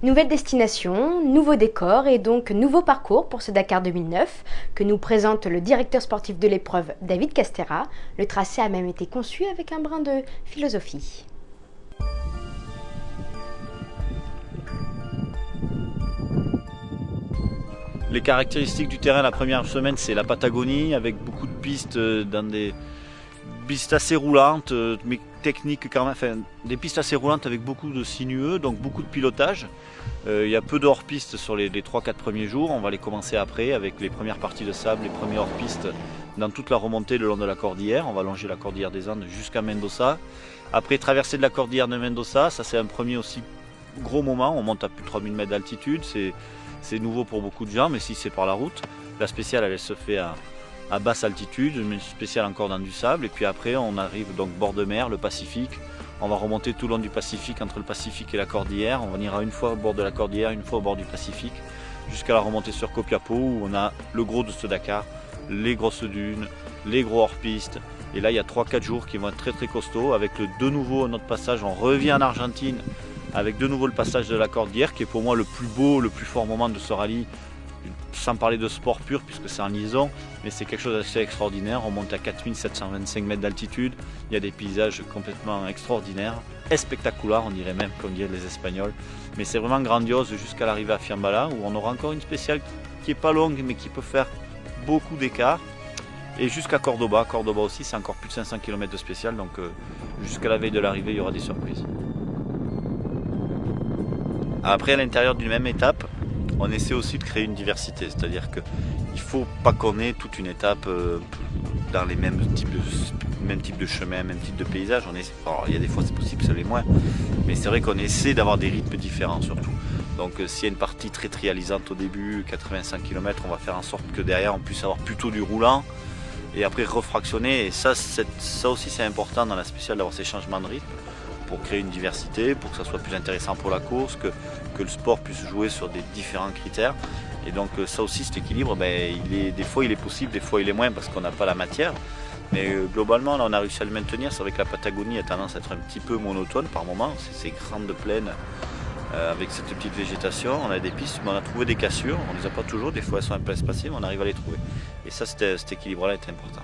Nouvelle destination, nouveau décor et donc nouveau parcours pour ce Dakar 2009 que nous présente le directeur sportif de l'épreuve David Castera. Le tracé a même été conçu avec un brin de philosophie. Les caractéristiques du terrain la première semaine, c'est la Patagonie avec beaucoup de pistes dans des pistes assez roulantes, mais techniques quand même, enfin, des pistes assez roulantes avec beaucoup de sinueux, donc beaucoup de pilotage. Il y a peu de hors-piste sur les 3-4 premiers jours, on va les commencer après avec les premières parties de sable, les premiers hors-piste dans toute la remontée le long de la cordillère. On va longer la cordillère des Andes jusqu'à Mendoza. Après traversée de la cordillère de Mendoza, ça c'est un premier aussi gros moment, on monte à plus de 3000 mètres d'altitude, c'est nouveau pour beaucoup de gens, mais si c'est par la route. La spéciale elle se fait à basse altitude, une spéciale encore dans du sable, et puis après on arrive donc bord de mer, le Pacifique. On va remonter tout le long du Pacifique, entre le Pacifique et la cordillère. On ira une fois au bord de la cordillère, une fois au bord du Pacifique, jusqu'à la remontée sur Copiapo, où on a le gros de ce Dakar, les grosses dunes, les gros hors-piste. Et là il y a 3-4 jours qui vont être très très costauds, avec de nouveau notre passage, on revient en Argentine, avec de nouveau le passage de la cordillère, qui est pour moi le plus beau, le plus fort moment de ce rallye, sans parler de sport pur puisque c'est en liaison, mais c'est quelque chose d'assez extraordinaire. On monte à 4725 mètres d'altitude, il y a des paysages complètement extraordinaires, spectaculaires on dirait même, comme disent les Espagnols, mais c'est vraiment grandiose jusqu'à l'arrivée à Fiambala, où on aura encore une spéciale qui n'est pas longue mais qui peut faire beaucoup d'écart, et jusqu'à Cordoba. Cordoba aussi c'est encore plus de 500 km de spécial, donc jusqu'à la veille de l'arrivée il y aura des surprises. Après, à l'intérieur d'une même étape, on essaie aussi de créer une diversité, c'est-à-dire qu'il ne faut pas qu'on ait toute une étape dans les mêmes types de chemins, même type de paysages. Il y a des fois c'est possible, ça l'est moins, mais c'est vrai qu'on essaie d'avoir des rythmes différents surtout. Donc s'il y a une partie très trialisante au début, 85 km, on va faire en sorte que derrière on puisse avoir plutôt du roulant, et après refractionner, et ça aussi c'est important dans la spéciale d'avoir ces changements de rythme, pour créer une diversité, pour que ça soit plus intéressant pour la course, que le sport puisse jouer sur des différents critères. Et donc ça aussi, cet équilibre, des fois il est possible, des fois il est moins parce qu'on n'a pas la matière. Mais globalement, là, on a réussi à le maintenir. C'est vrai que la Patagonie a tendance à être un petit peu monotone par moment, ces grandes plaines avec cette petite végétation. On a des pistes, mais on a trouvé des cassures. On ne les a pas toujours, des fois elles sont un peu espacées, mais on arrive à les trouver. Et ça, cet équilibre-là est important.